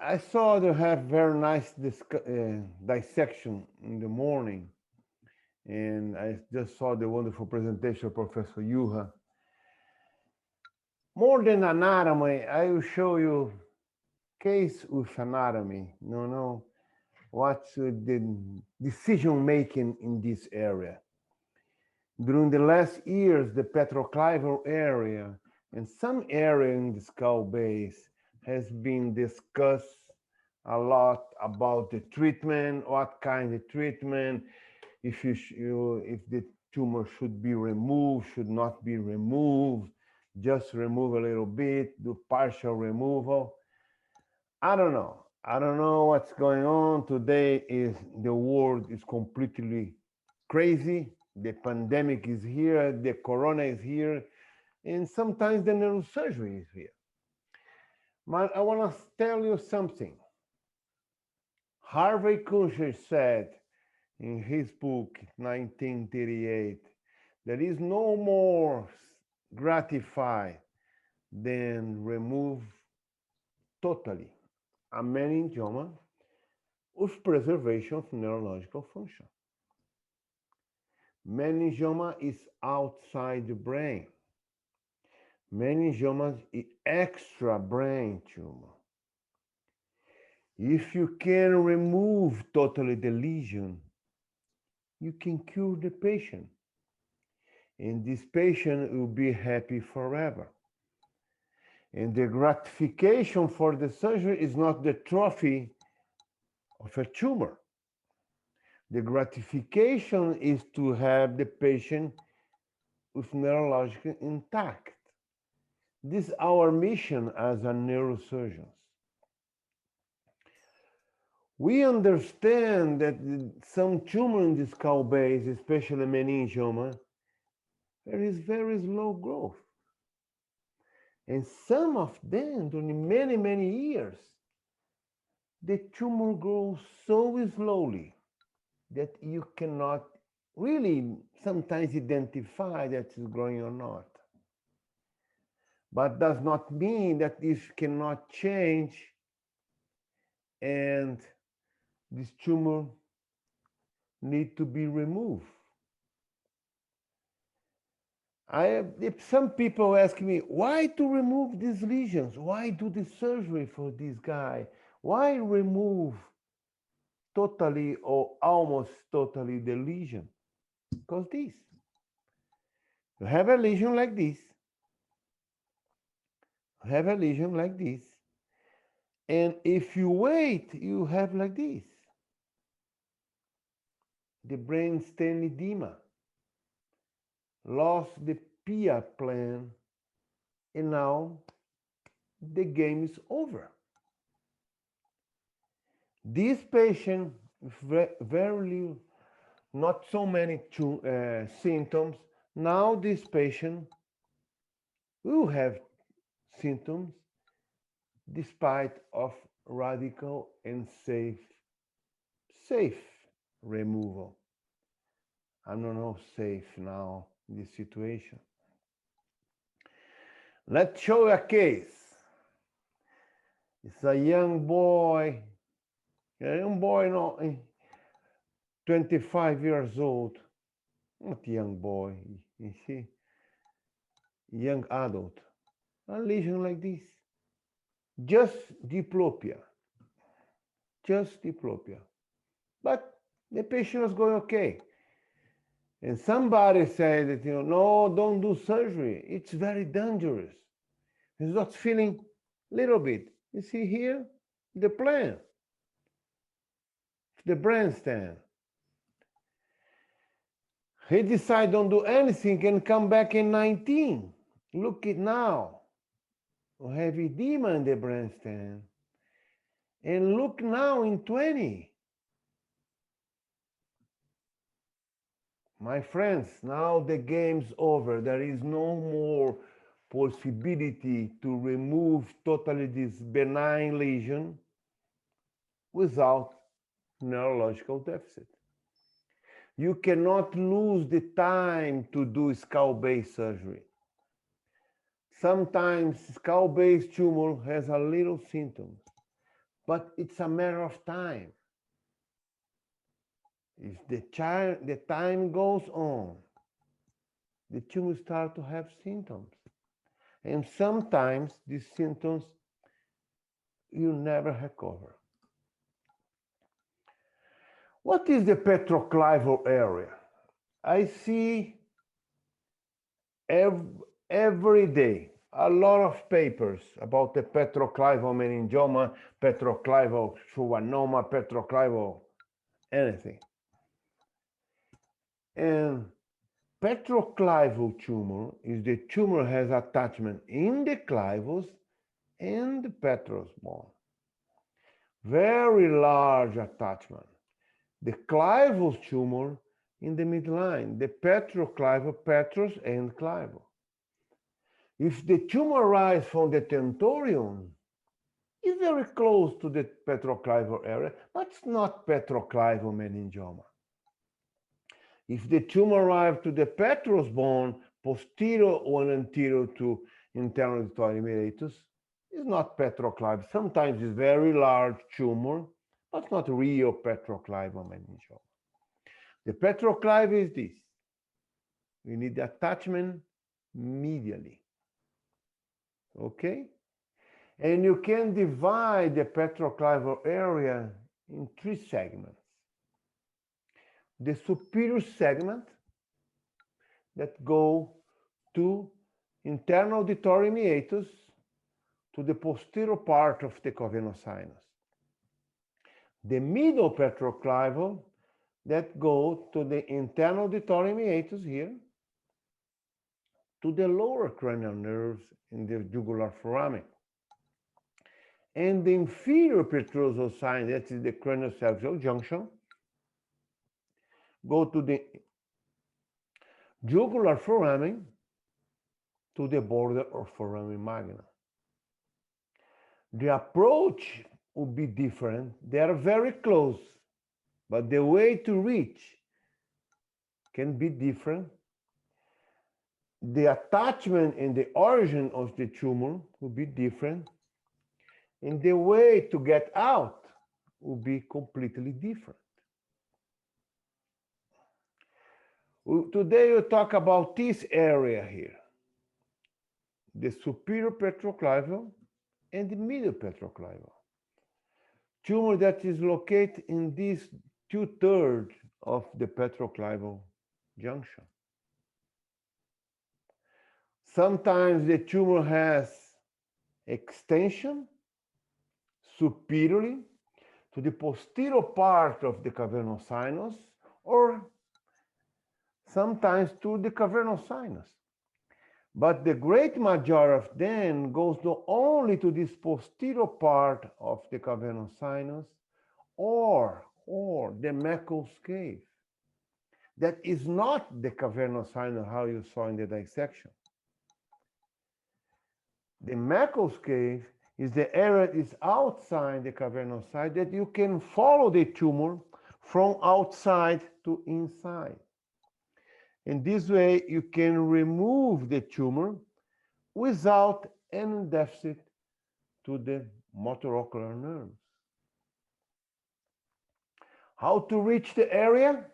I saw they have very nice dissection in the morning, and I just saw the wonderful presentation of Professor Yuha. More than anatomy, I will show you case with anatomy. What's the decision making in this area. During the last years, the Petroclival area and some area in the skull base has been discussed a lot about the treatment, what kind of treatment, if the tumor should be removed, should not be removed, just remove a little bit, do partial removal. I don't know. I don't know what's going on today. Is the world is completely crazy. The pandemic is here, the corona is here, and sometimes the neurosurgery is here. But I want to tell you something. Harvey Kunsher said in his book 1938, there is no more gratify than remove totally a meningioma with preservation of neurological function. Meningioma is outside the brain. Meningioma is extra brain tumor. If you can remove totally the lesion, you can cure the patient. And this patient will be happy forever. And the gratification for the surgery is not the trophy of a tumor. The gratification is to have the patient with neurological intact. This is our mission as a neurosurgeons. We understand that some tumor in the skull base, especially meningioma, there is very slow growth. And some of them, during many, many years, the tumor grows so slowly that you cannot really sometimes identify that it's growing or not. But does not mean that this cannot change and this tumor need to be removed. If some people ask me, why to remove these lesions? Why do the surgery for this guy? Why remove totally or almost totally the lesion? Because this. You have a lesion like this. You have a lesion like this. And if you wait, you have like this. The brainstem edema. Lost the PIA plan, and now the game is over. This patient with very not so many symptoms, now this patient will have symptoms despite of radical and safe removal. I don't know safe now in this situation. Let's show a case. It's a young boy, no, 25 years old, not young boy, you see, young adult, a lesion like this, just diplopia, but the patient was going okay. And somebody said that, no, don't do surgery. It's very dangerous. He's not feeling little bit. You see here, the plan, the brainstem. He decided don't do anything and come back in 19. Look at now. We have edema in the brainstem. And look now in 20. My friends, now the game's over. There is no more possibility to remove totally this benign lesion without neurological deficit. You cannot lose the time to do skull-base surgery. Sometimes skull-base tumor has a little symptoms. but it's a matter of time. If the time goes on, the tumor starts to have symptoms. And sometimes these symptoms you never recover. What is the petroclival area? I see every day a lot of papers about the petroclival meningioma, petroclival schwannoma, petroclival anything. And petroclival tumor is the tumor has attachment in the clivus and the petrous bone. Very large attachment. The clivus tumor in the midline, the petroclival, petrous and clival. If the tumor arises from the tentorium, it's very close to the petroclival area, but it's not petroclival meningioma. If the tumor arrives to the petrous bone, posterior or anterior to internal auditory meatus, it's not petroclival. Sometimes it's very large tumor, but not real petroclival meningioma. The petroclival is this. We need the attachment medially. Okay? And you can divide the petroclival area in three segments. The superior segment that go to internal auditory meatus to the posterior part of the cavernosinus. The middle petroclival that go to the internal auditory meatus here to the lower cranial nerves in the jugular foramen. And the inferior petrosal sign, that is the craniosacral junction, go to the jugular foramen to the border of foramen magnum. The approach would be different. They are very close, but the way to reach can be different. The attachment and the origin of the tumor will be different, and the way to get out will be completely different. Today we'll talk about this area here, the superior petroclival and the middle petroclival. Tumor that is located in this 2/3 of the petroclival junction. Sometimes the tumor has extension superiorly to the posterior part of the cavernosinus, or sometimes to the cavernosinus. But the great majority of them goes not only to this posterior part of the cavernosinus or the Meckel's cave. That is not the cavernosinus how you saw in the dissection. The Meckel's cave is the area that is outside the cavernosinus that you can follow the tumor from outside to inside. In this way, you can remove the tumor without any deficit to the motor ocular nerves. How to reach the area?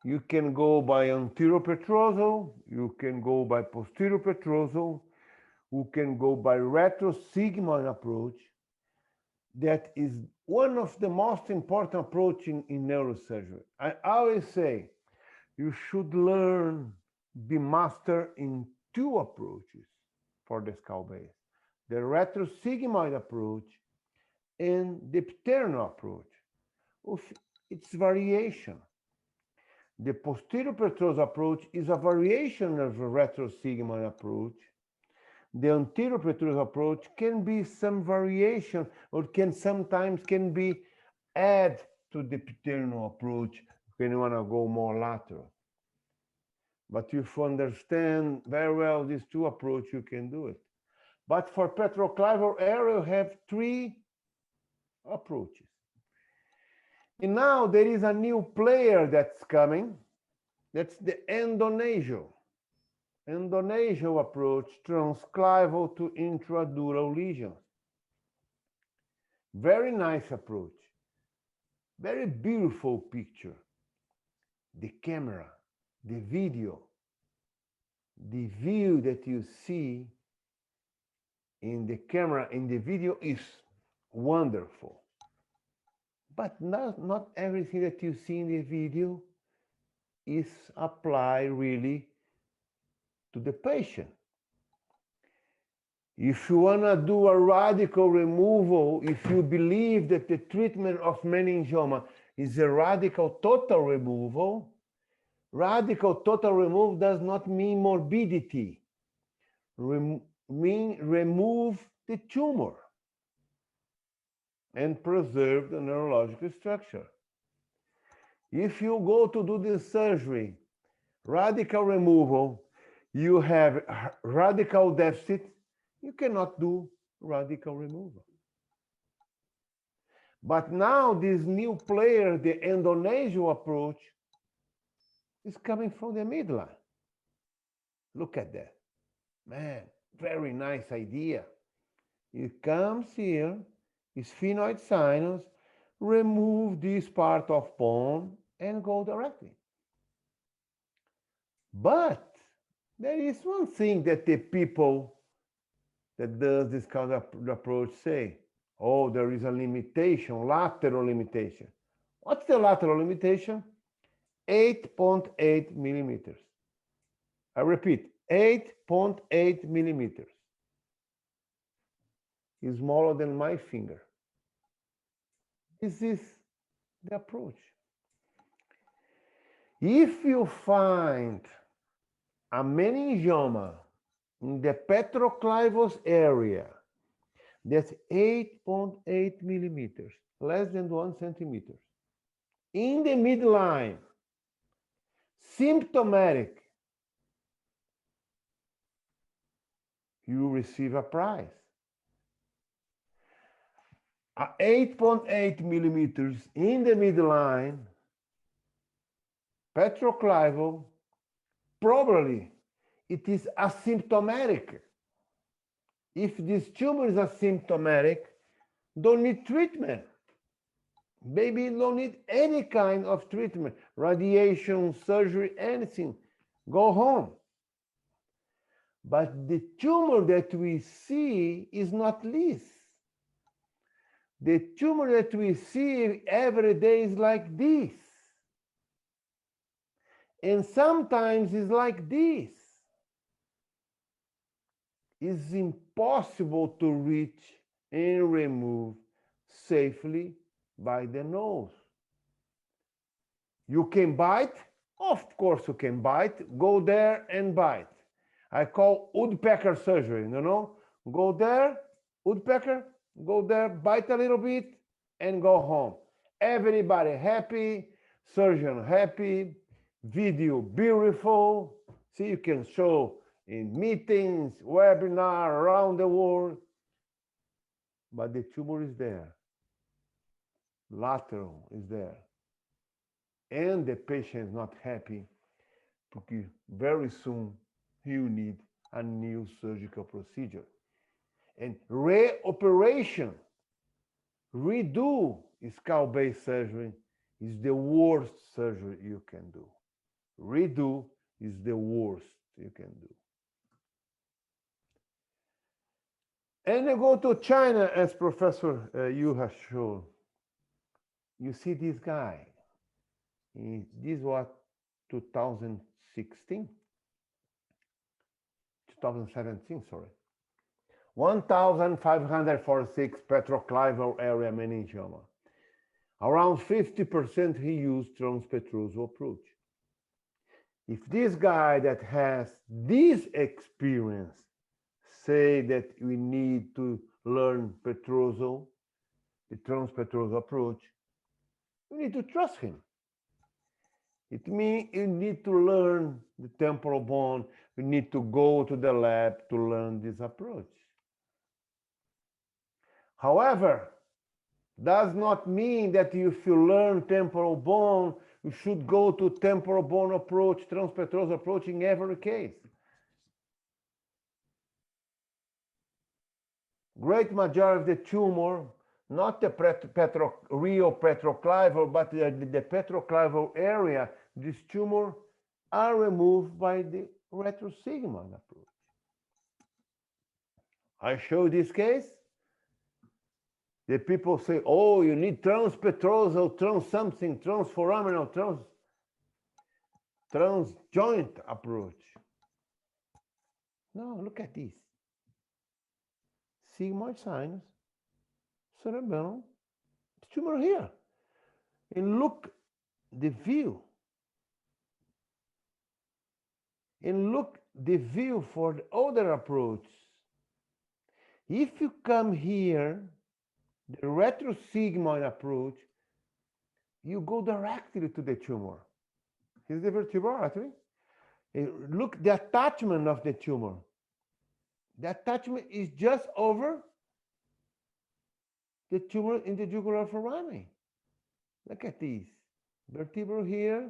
You can go by anterior petrosal, you can go by posterior petrosal, you can go by retrosigmoid approach. That is one of the most important approaches in neurosurgery. I always say, you should learn, be master in two approaches for the skull base: the retrosigmoid approach and the pteryno approach, with its variation. The posterior petrosal approach is a variation of the retrosigmoid approach. The anterior petrosal approach can be some variation, or sometimes can be add to the pteryno approach when you want to go more lateral. But if you understand very well these two approaches, you can do it. But for petroclival area, you have three approaches. And now there is a new player that's coming. That's the endonasal. Endonasal approach, transclival to intradural lesions. Very nice approach. Very beautiful picture. The camera, the video, the view that you see in the camera, in the video is wonderful. But not everything that you see in the video is applied really to the patient. If you want to do a radical removal, if you believe that the treatment of meningioma is a radical total removal, radical total removal does not mean morbidity. Mean remove the tumor and preserve the neurological structure. If you go to do this surgery, radical removal, you have radical deficit, you cannot do radical removal. But now this new player, the endonasal approach, is coming from the midline. Look at that. Man, very nice idea. It comes here, is sphenoid sinus, remove this part of bone and go directly. But there is one thing that the people that does this kind of approach say, oh, there is a limitation, lateral limitation. What's the lateral limitation? 8.8 millimeters. I repeat, 8.8 millimeters. Is smaller than my finger. This is the approach. If you find a meningioma in the Petroclival area that's 8.8 millimeters, less than 1 centimeter, in the midline, symptomatic, you receive a prize. 8.8 millimeters in the midline, Petroclival, probably it is asymptomatic. If this tumor is asymptomatic, don't need treatment. Maybe you don't need any kind of treatment, radiation, surgery, anything. Go home. But the tumor that we see is not this. The tumor that we see every day is like this. And sometimes it's like this. It's impossible to reach and remove safely by the nose. You can bite? Of course you can bite. Go there and bite. I call woodpecker surgery, you know? Go there, woodpecker, go there, bite a little bit, and go home. Everybody happy, surgeon happy, video beautiful. See, you can show in meetings, webinar, around the world. But the tumor is there. Lateral is there. And the patient is not happy because very soon he will need a new surgical procedure. And reoperation, redo skull-based surgery is the worst surgery you can do. Redo is the worst you can do. And you go to China, as Professor Yu has shown. You see this guy. This was 2016? 2017, sorry. 1,546 Petroclival area meningioma. Around 50% he used transpetrosal approach. If this guy that has this experience say that we need to learn petrosal, the transpetrosal approach, we need to trust him. It means you need to learn the temporal bone. You need to go to the lab to learn this approach. However, does not mean that if you learn temporal bone, you should go to temporal bone approach, transpetrosal approach in every case. Great majority of the tumor not the real petroclival, but the petroclival area, this tumor, are removed by the retrosigmoid approach. I show this case. The people say, oh, you need transpetrosal, trans something, transforaminal, trans joint approach. No, look at this. Sigmoid sinus, cerebellum, tumor here. And look the view. And look the view for the other approach. If you come here, the retrosigmoid approach, you go directly to the tumor. Here's the vertebral artery. Look the attachment of the tumor. The attachment is just over the tumor in the jugular foramen. Look at these. Vertebral here,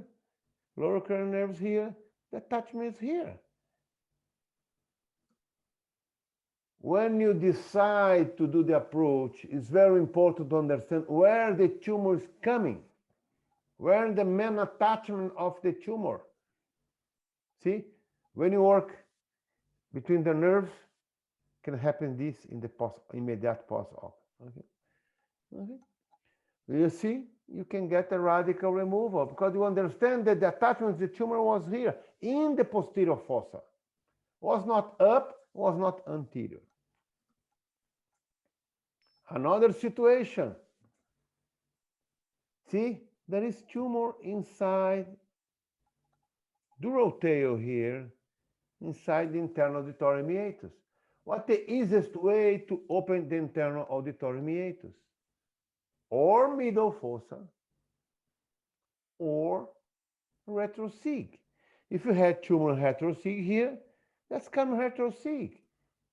lower cranial nerves here, the attachment is here. When you decide to do the approach, it's very important to understand where the tumor is coming, where the main attachment of the tumor. See, when you work between the nerves, can happen this in the immediate post-op. Okay. Okay. You see, you can get a radical removal because you understand that the attachment of the tumor was here in the posterior fossa. Was not up, was not anterior. Another situation. See, there is tumor inside dural tail here, inside the internal auditory meatus. What's the easiest way to open the internal auditory meatus? Or middle fossa, or retrosig. If you had tumor retrosig here, let's come retrosig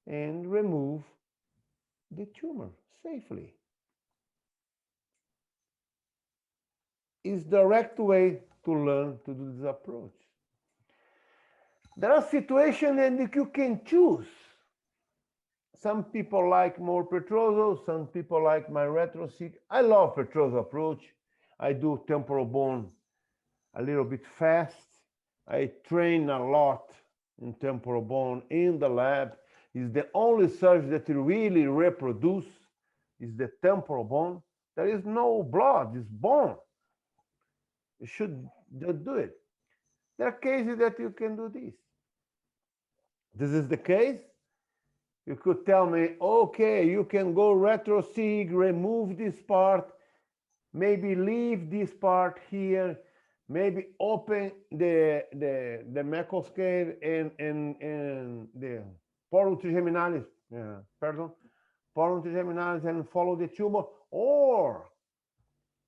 and remove the tumor safely. It's the direct way to learn to do this approach. There are situations that you can choose. Some people like more petrosal, some people like my retrosig. I love petrosal approach. I do temporal bone a little bit fast. I train a lot in temporal bone in the lab. It's the only surgery that really reproduce is the temporal bone. There is no blood, it's bone. You should do it. There are cases that you can do this. This is the case. You could tell me, okay, you can go retrosig, remove this part, maybe leave this part here, maybe open the Meckel's cave and the porum trigeminalis, porum trigeminalis and follow the tumor, or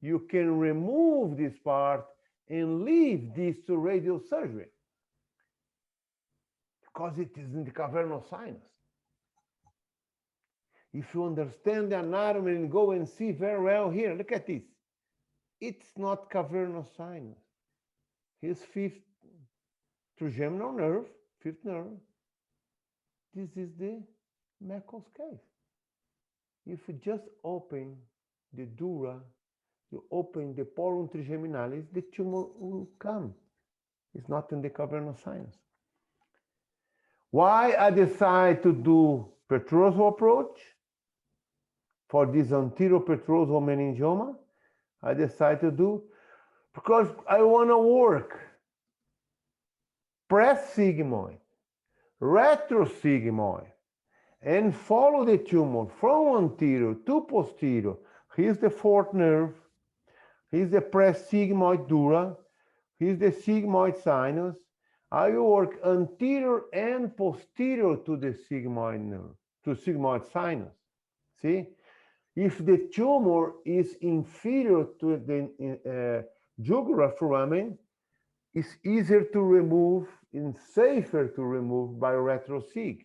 you can remove this part and leave this to radial surgery because it is in the cavernous sinus. If you understand the anatomy and go and see very well here, look at this. It's not cavernous sinus. Here's fifth trigeminal nerve, fifth nerve. This is the Meckel's cave. If you just open the dura, you open the porum trigeminalis, the tumor will come. It's not in the cavernous sinus. Why I decide to do petrosal approach for this anterior petrosal meningioma? I decide to do because I want to work pre-sigmoid, retrosigmoid, and follow the tumor from anterior to posterior. Here's the fourth nerve. Here's the pre-sigmoid dura. Here's the sigmoid sinus. I will work anterior and posterior to the sigmoid nerve, to sigmoid sinus. See? If the tumor is inferior to the jugular foramen, it's easier to remove and safer to remove by retrosig.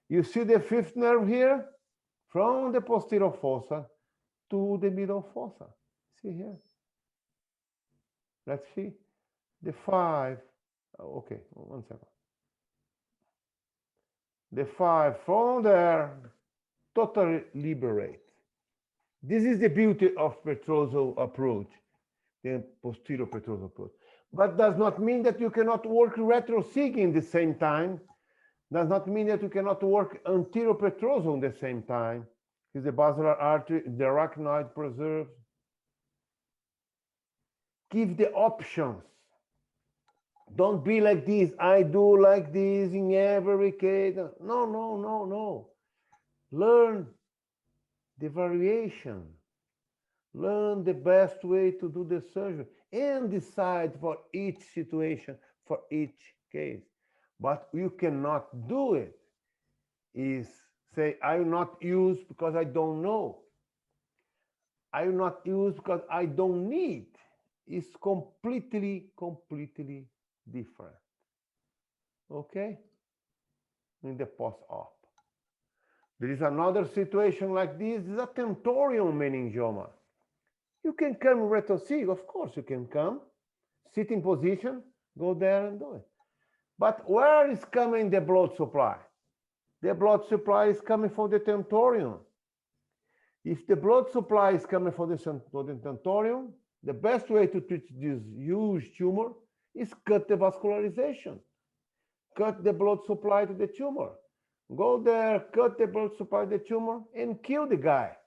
You see the fifth nerve here? From the posterior fossa to the middle fossa. See here? Let's see. The five. Okay, 1 second. The five from there, totally liberate. This is the beauty of Petrozzo approach, the posterior Petrozzo approach. But does not mean that you cannot work retro-sig in the same time. Does not mean that you cannot work anterior Petrozzo at the same time. Is the basilar artery, the arachnoid preserved. Give the options. Don't be like this. I do like this in every case. No, no, no, no. Learn the variation. Learn the best way to do the surgery and decide for each situation, for each case. But you cannot do it is say, I will not use because I don't know. I will not use because I don't need. It's completely, completely different. Okay? In the post-op. There is another situation like this. This is a tentorial meningioma. You can come retro-sig, of course you can come. Sit in position, go there and do it. But where is coming the blood supply? The blood supply is coming from the tentorium. If the blood supply is coming from the tentorium, the best way to treat this huge tumor is cut the vascularization. Cut the blood supply to the tumor. Go there, cut the blood supply to the tumor, and kill the guy.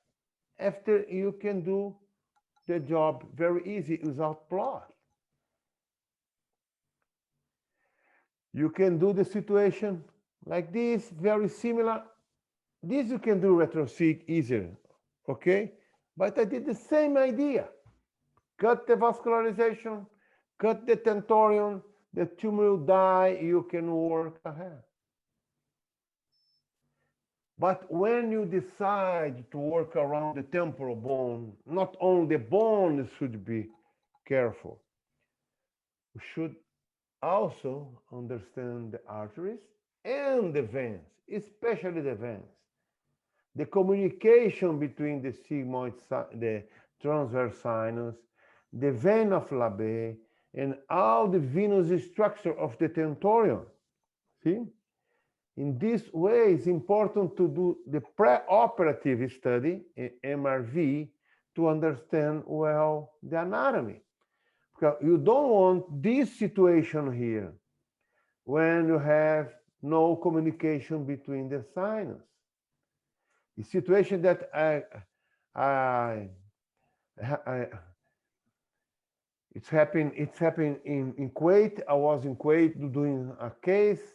After you can do the job very easy without blood. You can do the situation like this, very similar. This you can do retro-sig easier, okay? But I did the same idea. Cut the vascularization, cut the tentorium, the tumor will die, you can work ahead. But when you decide to work around the temporal bone, not only the bone should be careful. We should also understand the arteries and the veins, especially the veins. The communication between the sigmoid, the transverse sinus, the vein of Labbé, and all the venous structure of the tentorium. See? In this way, it's important to do the preoperative study, MRV, to understand well the anatomy. Because you don't want this situation here when you have no communication between the sinus. The situation that it's happened in Kuwait. I was in Kuwait doing a case.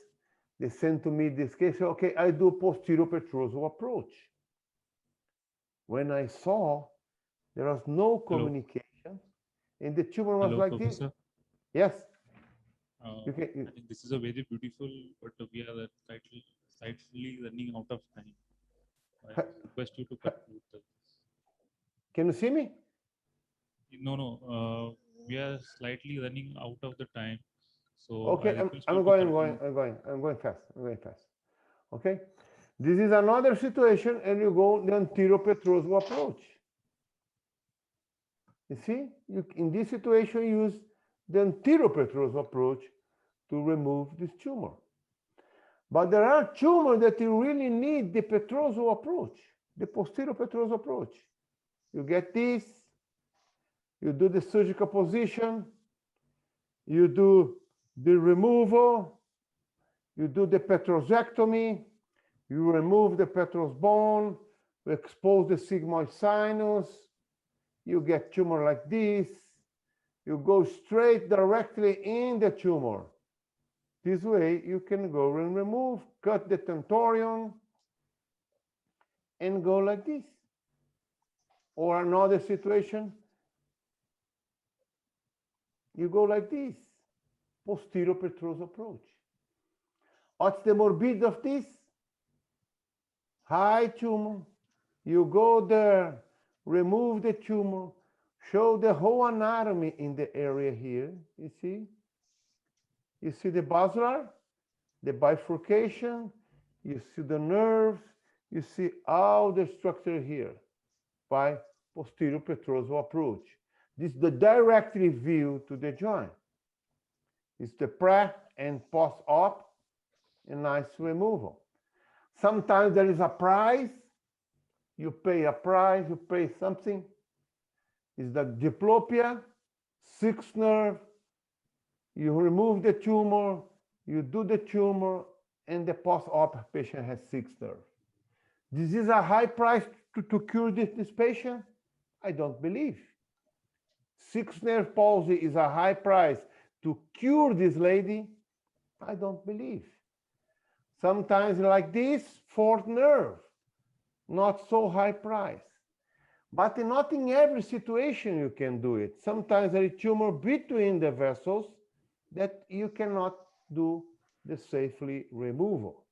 They sent to me this case. Okay, I do posterior Petrozzo approach. When I saw there was no communication, and the tumor was like Professor. this. Yes. I think this is a very beautiful, but we are slightly running out of time. I request you to conclude this. Can you see me? No. We are slightly running out of the time. So okay, I'm going fast. Okay. This is another situation, and you go the anterior Petrozzo approach. You see, in this situation, you use the anterior Petrozzo approach to remove this tumor. But there are tumors that you really need the Petrozzo approach, the posterior Petrozzo approach. You get this, you do the surgical position, you do the removal, you do the petrosectomy, you remove the petrous bone, you expose the sigmoid sinus, you get tumor like this, you go straight directly in the tumor. This way you can go and remove, cut the tentorium, and go like this. Or another situation, you go like this, posterior Petrozzo approach. What's the morbidity of this? High tumor. You go there, remove the tumor, show the whole anatomy in the area here. You see? You see the basilar, the bifurcation, you see the nerves, you see all the structure here by posterior Petrozzo approach. This is the direct view to the joint. It's the pre and post-op and nice removal. Sometimes there is a prize you pay a price, you pay something. Is the diplopia, sixth nerve, you remove the tumor, you do the tumor, and the post-op patient has sixth nerve. This is a high price to cure this patient? I don't believe. Sixth nerve palsy is a high price to cure this lady? I don't believe. Sometimes like this, fourth nerve, not so high price. But not in every situation you can do it. Sometimes there is tumor between the vessels that you cannot do the safely removal.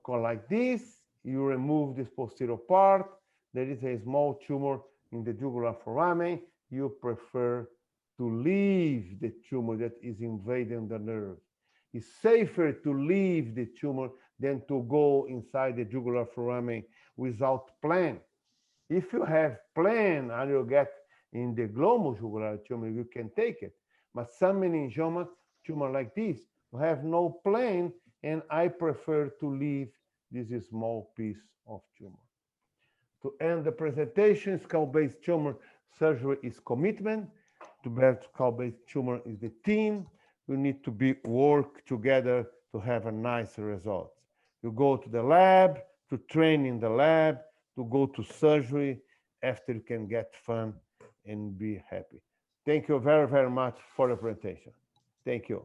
Like this, you remove this posterior part. There is a small tumor in the jugular foramen. You prefer to leave the tumor that is invading the nerve. It's safer to leave the tumor than to go inside the jugular foramen without plan. If you have plan and you get in the glomerular tumor, you can take it. But some meningioma tumor like this, you have no plan, and I prefer to leave this small piece of tumor. To end the presentation, skull-based tumor surgery is commitment. To bear skull-based tumor is the team. We need to work together to have a nice result. You go to the lab, to train in the lab, to go to surgery after you can get fun and be happy. Thank you very, very much for the presentation. Thank you.